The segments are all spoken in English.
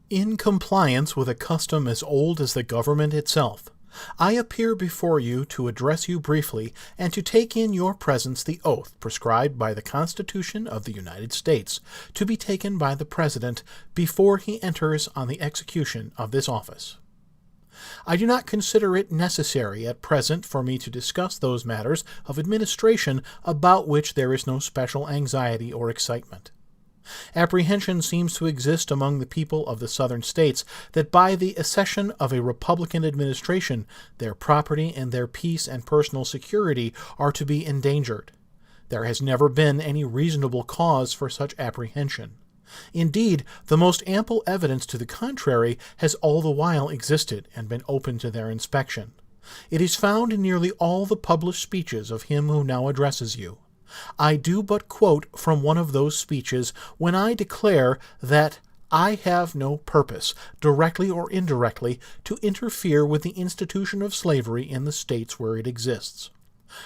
In compliance with a custom as old as the government itself, I appear before you to address you briefly and to take in your presence the oath prescribed by the Constitution of the United States, to be taken by the President before he enters on the execution of this office. I do not consider it necessary at present for me to discuss those matters of administration about which there is no special anxiety or excitement. Apprehension seems to exist among the people of the Southern states that by the accession of a Republican administration their property and their peace and personal security are to be endangered. There has never been any reasonable cause for such apprehension. Indeed, the most ample evidence to the contrary has all the while existed and been open to their inspection. It is found in nearly all the published speeches of him who now addresses you. I do but quote from one of those speeches when I declare that I have no purpose, directly or indirectly, to interfere with the institution of slavery in the states where it exists.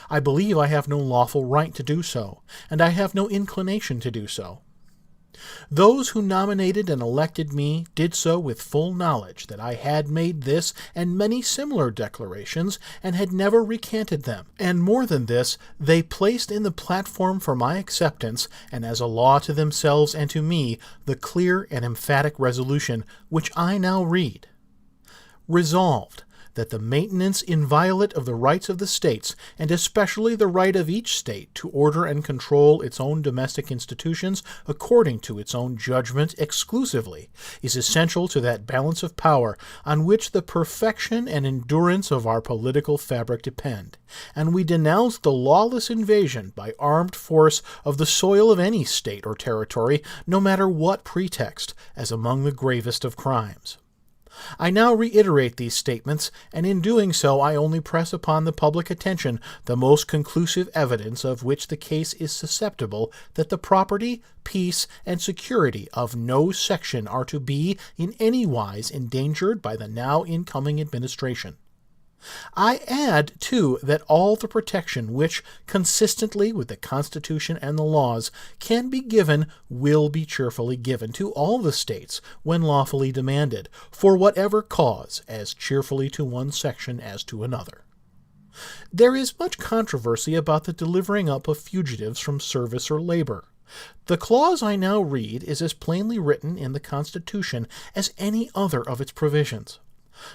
I believe I have no lawful right to do so, and I have no inclination to do so. Those who nominated and elected me did so with full knowledge that I had made this and many similar declarations and had never recanted them, and more than this, they placed in the platform for my acceptance, and as a law to themselves and to me, the clear and emphatic resolution which I now read. Resolved, that the maintenance inviolate of the rights of the states, and especially the right of each state to order and control its own domestic institutions according to its own judgment exclusively, is essential to that balance of power on which the perfection and endurance of our political fabric depend, and we denounce the lawless invasion by armed force of the soil of any state or territory, no matter what pretext, as among the gravest of crimes. I now reiterate these statements, and in doing so I only press upon the public attention the most conclusive evidence of which the case is susceptible that the property, peace, and security of no section are to be in any wise endangered by the now incoming administration. I add, too, that all the protection which, consistently with the Constitution and the laws, can be given will be cheerfully given to all the states when lawfully demanded, for whatever cause, as cheerfully to one section as to another. There is much controversy about the delivering up of fugitives from service or labor. The clause I now read is as plainly written in the Constitution as any other of its provisions.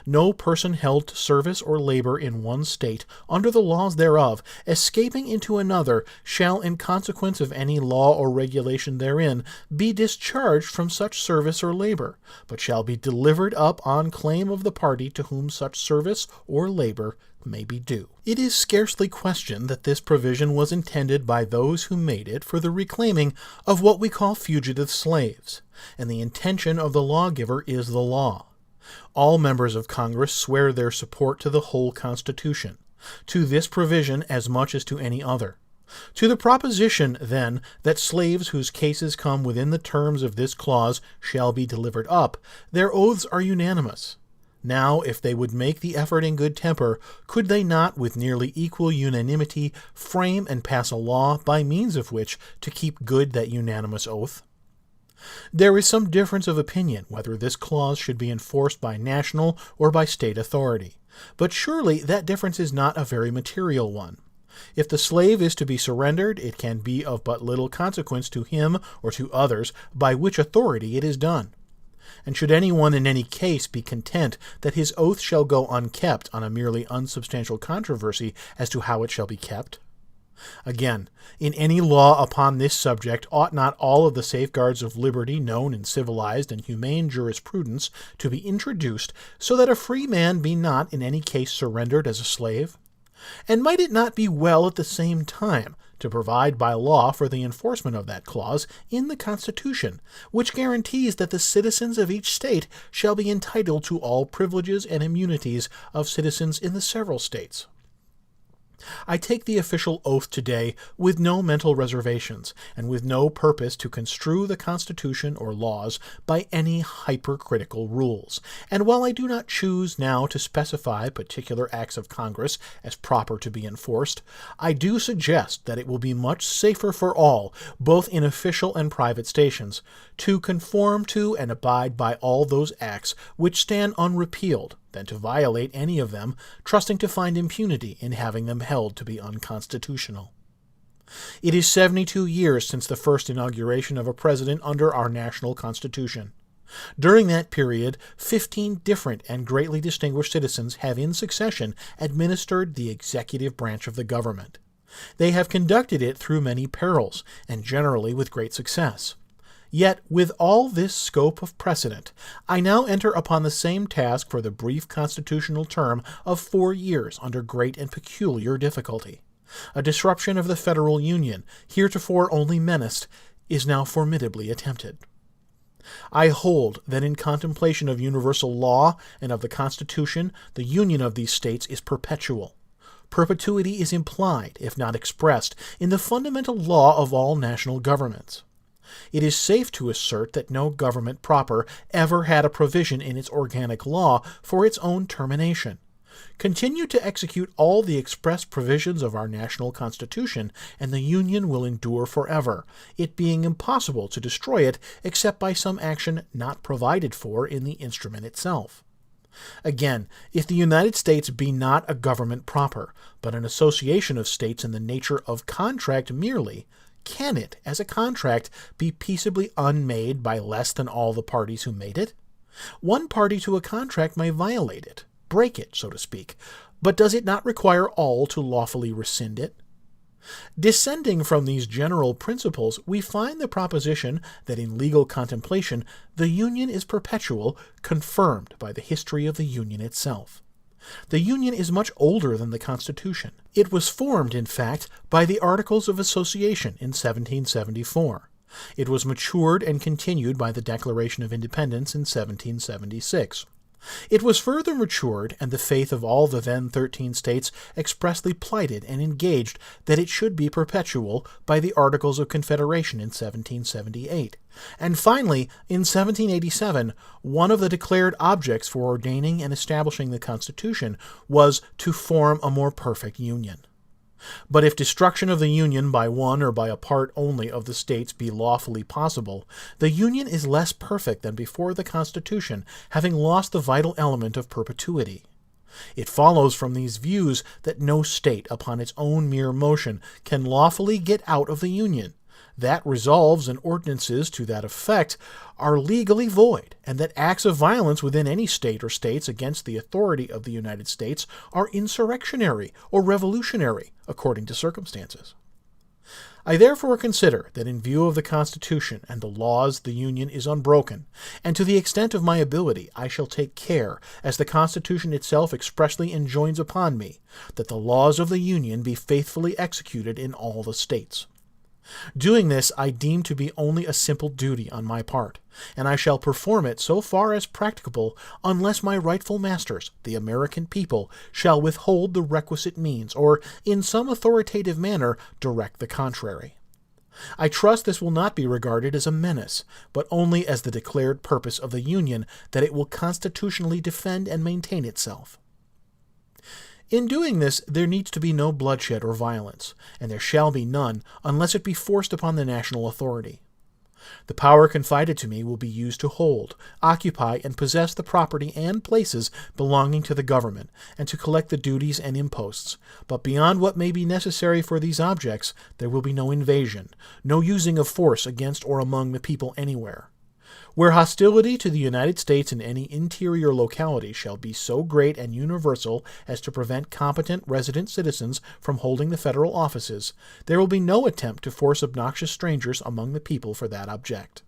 No person held to service or labor in one state, under the laws thereof, escaping into another, shall, in consequence of any law or regulation therein, be discharged from such service or labor, but shall be delivered up on claim of the party to whom such service or labor may be due. It is scarcely questioned that this provision was intended by those who made it for the reclaiming of what we call fugitive slaves, and the intention of the lawgiver is the law. All members of Congress swear their support to the whole Constitution, to this provision as much as to any other. To the proposition, then, that slaves whose cases come within the terms of this clause shall be delivered up, their oaths are unanimous. Now, if they would make the effort in good temper, could they not, with nearly equal unanimity, frame and pass a law by means of which to keep good that unanimous oath? There is some difference of opinion whether this clause should be enforced by national or by state authority, but surely that difference is not a very material one. If the slave is to be surrendered, it can be of but little consequence to him or to others by which authority it is done. And should anyone in any case be content that his oath shall go unkept on a merely unsubstantial controversy as to how it shall be kept? Again, in any law upon this subject ought not all of the safeguards of liberty known in civilized and humane jurisprudence to be introduced, so that a free man be not in any case surrendered as a slave? And might it not be well at the same time to provide by law for the enforcement of that clause in the Constitution, which guarantees that the citizens of each state shall be entitled to all privileges and immunities of citizens in the several states? I take the official oath today with no mental reservations, and with no purpose to construe the Constitution or laws by any hypercritical rules. And while I do not choose now to specify particular acts of Congress as proper to be enforced, I do suggest that it will be much safer for all, both in official and private stations, to conform to and abide by all those acts which stand unrepealed, than to violate any of them, trusting to find impunity in having them held to be unconstitutional. It is 72 years since the first inauguration of a president under our national Constitution. During that period, 15 different and greatly distinguished citizens have in succession administered the executive branch of the government. They have conducted it through many perils, and generally with great success. Yet, with all this scope of precedent, I now enter upon the same task for the brief constitutional term of 4 years under great and peculiar difficulty. A disruption of the federal union, heretofore only menaced, is now formidably attempted. I hold that in contemplation of universal law and of the Constitution, the union of these states is perpetual. Perpetuity is implied, if not expressed, in the fundamental law of all national governments. It is safe to assert that no government proper ever had a provision in its organic law for its own termination. Continue to execute all the express provisions of our national Constitution, and the Union will endure forever, it being impossible to destroy it except by some action not provided for in the instrument itself. Again, if the United States be not a government proper, but an association of states in the nature of contract merely, can it, as a contract, be peaceably unmade by less than all the parties who made it? One party to a contract may violate it, break it, so to speak, but does it not require all to lawfully rescind it? Descending from these general principles, we find the proposition that in legal contemplation the Union is perpetual, confirmed by the history of the Union itself. The Union is much older than the Constitution. It was formed, in fact, by the Articles of Association in 1774. It was matured and continued by the Declaration of Independence in 1776. It was further matured, and the faith of all the then 13 states expressly plighted and engaged that it should be perpetual by the Articles of Confederation in 1778. And finally, in 1787, one of the declared objects for ordaining and establishing the Constitution was to form a more perfect union. But if destruction of the Union by one or by a part only of the states be lawfully possible, the Union is less perfect than before the Constitution, having lost the vital element of perpetuity. It follows from these views that no state, upon its own mere motion, can lawfully get out of the Union, that resolves and ordinances to that effect are legally void, and that acts of violence within any state or states against the authority of the United States are insurrectionary or revolutionary, according to circumstances. I therefore consider that in view of the Constitution and the laws the Union is unbroken, and to the extent of my ability I shall take care, as the Constitution itself expressly enjoins upon me, that the laws of the Union be faithfully executed in all the states. Doing this I deem to be only a simple duty on my part, and I shall perform it so far as practicable, unless my rightful masters, the American people, shall withhold the requisite means, or in some authoritative manner direct the contrary. I trust this will not be regarded as a menace, but only as the declared purpose of the Union, that it will constitutionally defend and maintain itself. In doing this, there needs to be no bloodshed or violence, and there shall be none unless it be forced upon the national authority. The power confided to me will be used to hold, occupy, and possess the property and places belonging to the government, and to collect the duties and imposts, but beyond what may be necessary for these objects, there will be no invasion, no using of force against or among the people anywhere. Where hostility to the United States in any interior locality shall be so great and universal as to prevent competent resident citizens from holding the federal offices, there will be no attempt to force obnoxious strangers among the people for that object.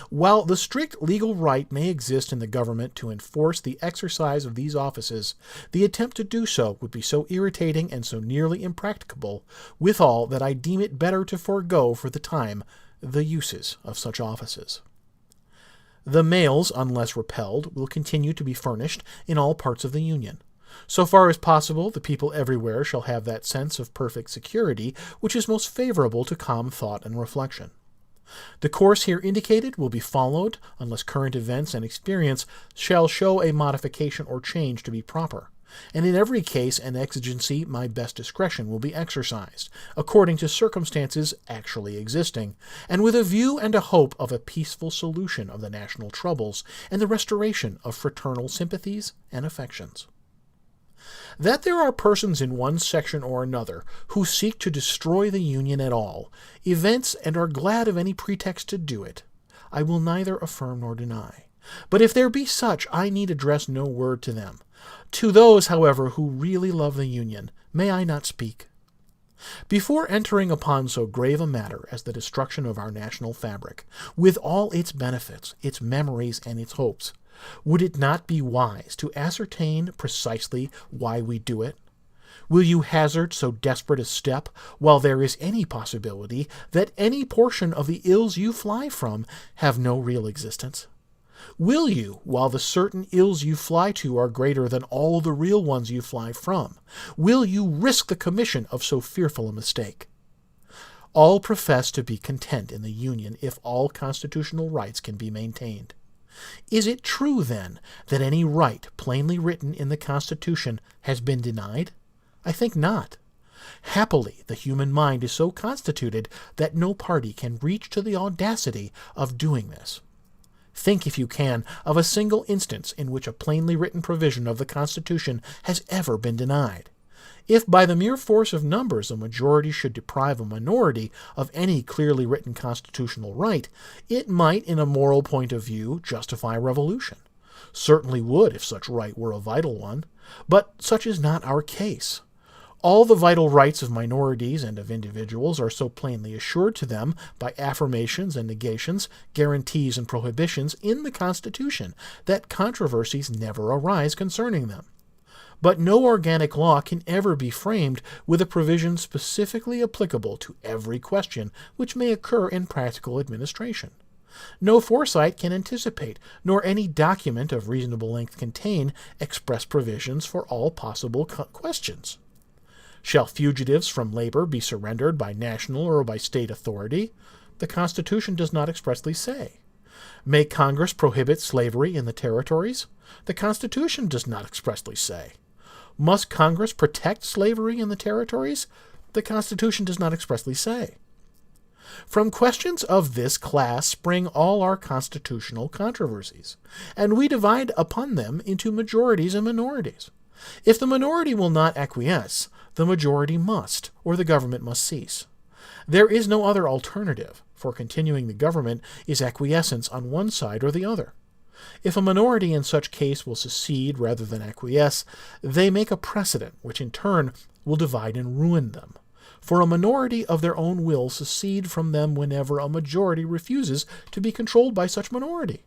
While the strict legal right may exist in the government to enforce the exercise of these offices, the attempt to do so would be so irritating and so nearly impracticable, withal that I deem it better to forego for the time the uses of such offices. The mails, unless repelled, will continue to be furnished in all parts of the Union. So far as possible, the people everywhere shall have that sense of perfect security which is most favorable to calm thought and reflection. The course here indicated will be followed unless current events and experience shall show a modification or change to be proper, and in every case and exigency my best discretion will be exercised, according to circumstances actually existing, and with a view and a hope of a peaceful solution of the national troubles and the restoration of fraternal sympathies and affections. That there are persons in one section or another who seek to destroy the Union at all events and are glad of any pretext to do it, I will neither affirm nor deny. But if there be such, I need address no word to them. To those, however, who really love the Union, may I not speak? Before entering upon so grave a matter as the destruction of our national fabric, with all its benefits, its memories, and its hopes, would it not be wise to ascertain precisely why we do it? Will you hazard so desperate a step while there is any possibility that any portion of the ills you fly from have no real existence? Will you, while the certain ills you fly to are greater than all the real ones you fly from, will you risk the commission of so fearful a mistake? All profess to be content in the Union if all constitutional rights can be maintained. Is it true, then, that any right plainly written in the Constitution has been denied? I think not. Happily, the human mind is so constituted that no party can reach to the audacity of doing this. Think, if you can, of a single instance in which a plainly written provision of the Constitution has ever been denied. If by the mere force of numbers a majority should deprive a minority of any clearly written constitutional right, it might, in a moral point of view, justify revolution. Certainly would if such right were a vital one, but such is not our case. All the vital rights of minorities and of individuals are so plainly assured to them by affirmations and negations, guarantees and prohibitions in the Constitution that controversies never arise concerning them. But no organic law can ever be framed with a provision specifically applicable to every question which may occur in practical administration. No foresight can anticipate, nor any document of reasonable length contain, express provisions for all possible questions. Shall fugitives from labor be surrendered by national or by state authority? The Constitution does not expressly say. May Congress prohibit slavery in the territories? The Constitution does not expressly say. Must Congress protect slavery in the territories? The Constitution does not expressly say. From questions of this class spring all our constitutional controversies, and we divide upon them into majorities and minorities. If the minority will not acquiesce, the majority must, or the government must cease. There is no other alternative, for continuing the government is acquiescence on one side or the other. If a minority in such case will secede rather than acquiesce, they make a precedent which in turn will divide and ruin them. For a minority of their own will secede from them whenever a majority refuses to be controlled by such minority.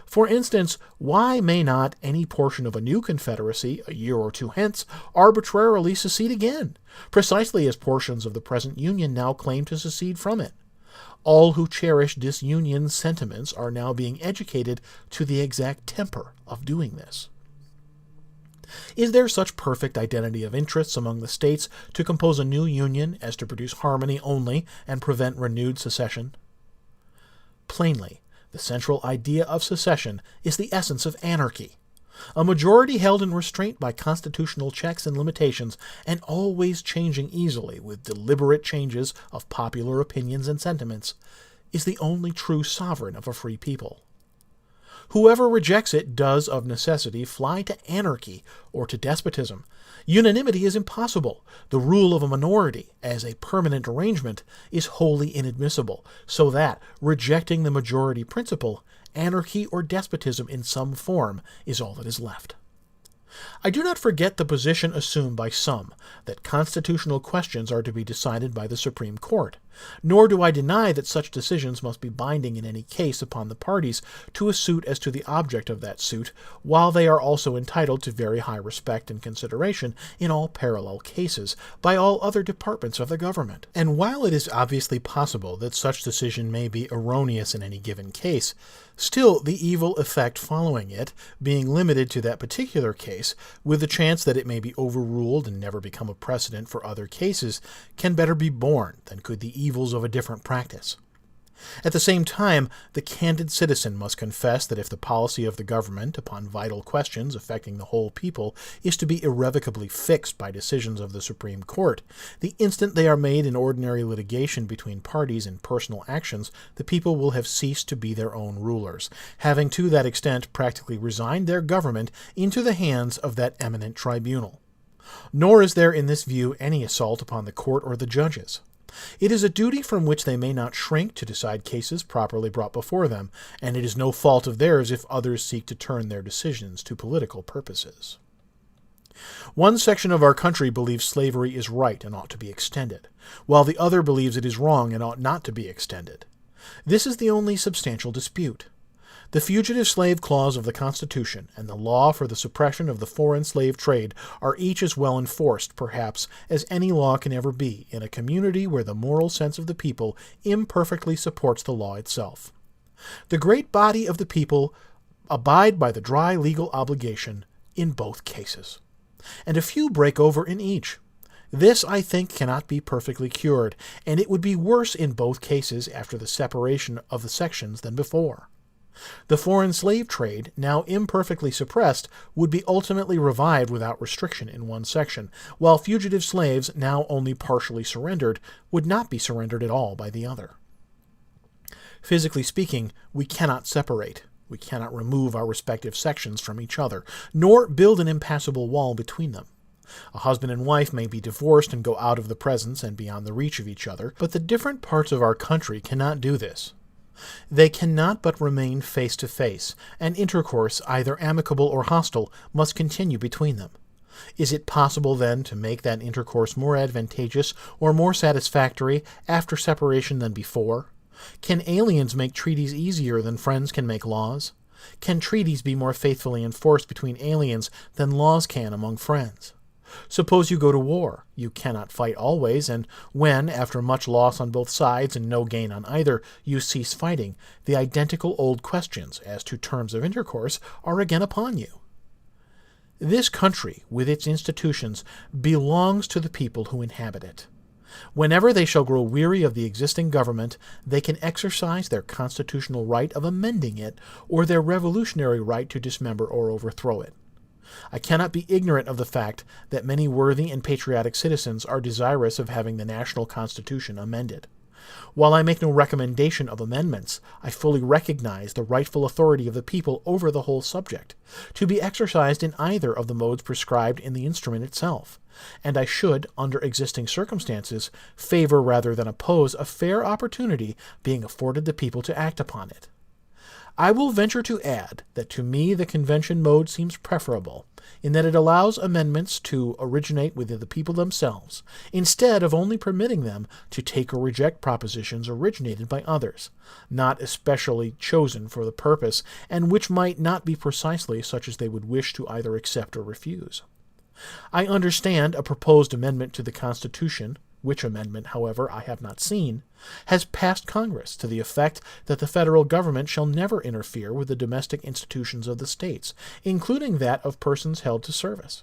For instance, why may not any portion of a new confederacy, a year or two hence, arbitrarily secede again, precisely as portions of the present Union now claim to secede from it? All who cherish disunion sentiments are now being educated to the exact temper of doing this. Is there such perfect identity of interests among the states to compose a new union as to produce harmony only and prevent renewed secession? Plainly, the central idea of secession is the essence of anarchy. A majority held in restraint by constitutional checks and limitations, and always changing easily with deliberate changes of popular opinions and sentiments, is the only true sovereign of a free people. Whoever rejects it does of necessity fly to anarchy or to despotism. Unanimity is impossible. The rule of a minority, as a permanent arrangement, is wholly inadmissible, so that, rejecting the majority principle, anarchy or despotism in some form is all that is left. I do not forget the position assumed by some, that constitutional questions are to be decided by the Supreme Court, nor do I deny that such decisions must be binding in any case upon the parties to a suit as to the object of that suit, while they are also entitled to very high respect and consideration in all parallel cases by all other departments of the government. And while it is obviously possible that such decision may be erroneous in any given case, Still, the evil effect following it, being limited to that particular case, with the chance that it may be overruled and never become a precedent for other cases, can better be borne than could the evils of a different practice. At the same time, the candid citizen must confess that if the policy of the government upon vital questions affecting the whole people is to be irrevocably fixed by decisions of the Supreme Court, the instant they are made in ordinary litigation between parties in personal actions, the people will have ceased to be their own rulers, having to that extent practically resigned their government into the hands of that eminent tribunal. Nor is there in this view any assault upon the court or the judges. It is a duty from which they may not shrink to decide cases properly brought before them, and it is no fault of theirs if others seek to turn their decisions to political purposes. One section of our country believes slavery is right and ought to be extended, while the other believes it is wrong and ought not to be extended. This is the only substantial dispute. The Fugitive Slave Clause of the Constitution and the law for the suppression of the foreign slave trade are each as well enforced, perhaps, as any law can ever be in a community where the moral sense of the people imperfectly supports the law itself. The great body of the people abide by the dry legal obligation in both cases, and a few break over in each. This, I think, cannot be perfectly cured, and it would be worse in both cases after the separation of the sections than before. The foreign slave trade, now imperfectly suppressed, would be ultimately revived without restriction in one section, while fugitive slaves, now only partially surrendered, would not be surrendered at all by the other. Physically speaking, we cannot separate. We cannot remove our respective sections from each other, nor build an impassable wall between them. A husband and wife may be divorced and go out of the presence and beyond the reach of each other, but the different parts of our country cannot do this. They cannot but remain face to face, and intercourse, either amicable or hostile, must continue between them. Is it possible, then, to make that intercourse more advantageous or more satisfactory after separation than before? Can aliens make treaties easier than friends can make laws? Can treaties be more faithfully enforced between aliens than laws can among friends? Suppose you go to war. You cannot fight always, and when, after much loss on both sides and no gain on either, you cease fighting, the identical old questions as to terms of intercourse are again upon you. This country, with its institutions, belongs to the people who inhabit it. Whenever they shall grow weary of the existing government, they can exercise their constitutional right of amending it, or their revolutionary right to dismember or overthrow it. I cannot be ignorant of the fact that many worthy and patriotic citizens are desirous of having the national constitution amended. While I make no recommendation of amendments, I fully recognize the rightful authority of the people over the whole subject, to be exercised in either of the modes prescribed in the instrument itself, and I should, under existing circumstances, favor rather than oppose a fair opportunity being afforded the people to act upon it. I will venture to add that to me the convention mode seems preferable, in that it allows amendments to originate within the people themselves, instead of only permitting them to take or reject propositions originated by others, not especially chosen for the purpose, and which might not be precisely such as they would wish to either accept or refuse. I understand a proposed amendment to the Constitution, which amendment, however, I have not seen, has passed Congress to the effect that the federal government shall never interfere with the domestic institutions of the states, including that of persons held to service.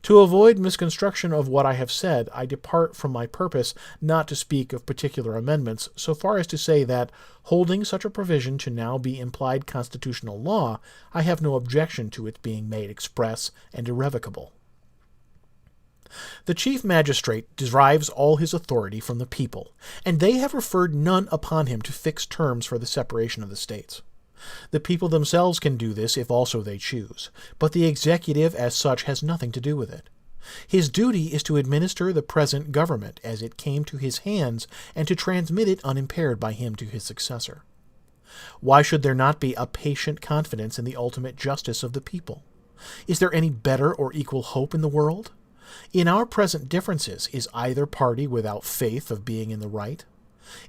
To avoid misconstruction of what I have said, I depart from my purpose not to speak of particular amendments, so far as to say that, holding such a provision to now be implied constitutional law, I have no objection to its being made express and irrevocable. The chief magistrate derives all his authority from the people, and they have referred none upon him to fix terms for the separation of the states. The people themselves can do this if also they choose, but the executive as such has nothing to do with it. His duty is to administer the present government as it came to his hands and to transmit it unimpaired by him to his successor. Why should there not be a patient confidence in the ultimate justice of the people? Is there any better or equal hope in the world? In our present differences, is either party without faith of being in the right?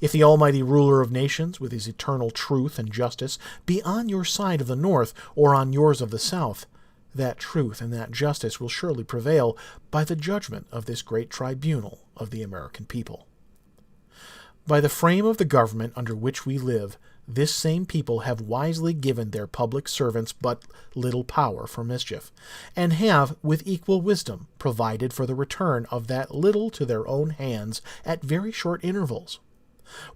If the almighty ruler of nations, with his eternal truth and justice, be on your side of the north or on yours of the south, that truth and that justice will surely prevail by the judgment of this great tribunal of the American people. By the frame of the government under which we live, this same people have wisely given their public servants but little power for mischief, and have, with equal wisdom, provided for the return of that little to their own hands at very short intervals.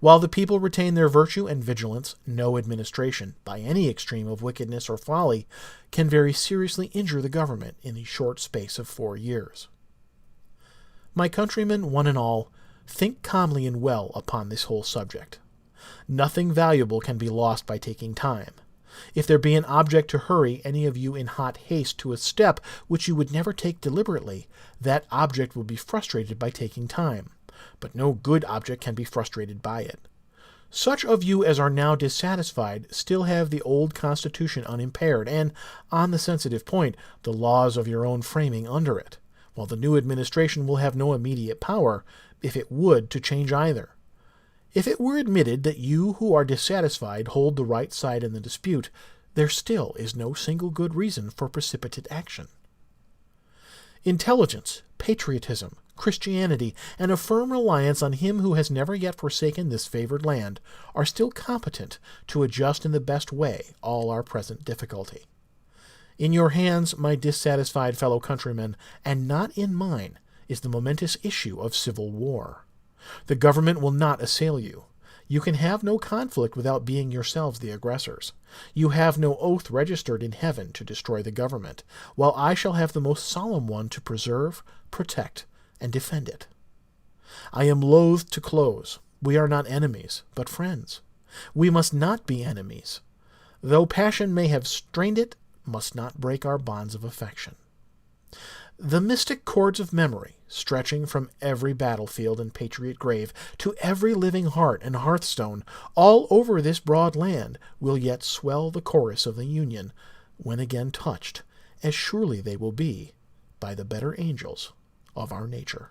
While the people retain their virtue and vigilance, no administration, by any extreme of wickedness or folly, can very seriously injure the government in the short space of 4 years. My countrymen, one and all, think calmly and well upon this whole subject. Nothing valuable can be lost by taking time. If there be an object to hurry any of you in hot haste to a step which you would never take deliberately, that object will be frustrated by taking time, but no good object can be frustrated by it. Such of you as are now dissatisfied still have the old Constitution unimpaired, and, on the sensitive point, the laws of your own framing under it, while the new administration will have no immediate power, if it would, to change either. If it were admitted that you who are dissatisfied hold the right side in the dispute, there still is no single good reason for precipitate action. Intelligence, patriotism, Christianity, and a firm reliance on Him who has never yet forsaken this favored land are still competent to adjust in the best way all our present difficulty. In your hands, my dissatisfied fellow countrymen, and not in mine, is the momentous issue of civil war. The government will not assail you. You can have no conflict without being yourselves the aggressors. You have no oath registered in heaven to destroy the government, while I shall have the most solemn one to preserve, protect, and defend it. I am loath to close. We are not enemies, but friends. We must not be enemies. Though passion may have strained it, must not break our bonds of affection. The mystic cords of memory, stretching from every battlefield and patriot grave to every living heart and hearthstone all over this broad land, will yet swell the chorus of the Union, when again touched, as surely they will be, by the better angels of our nature.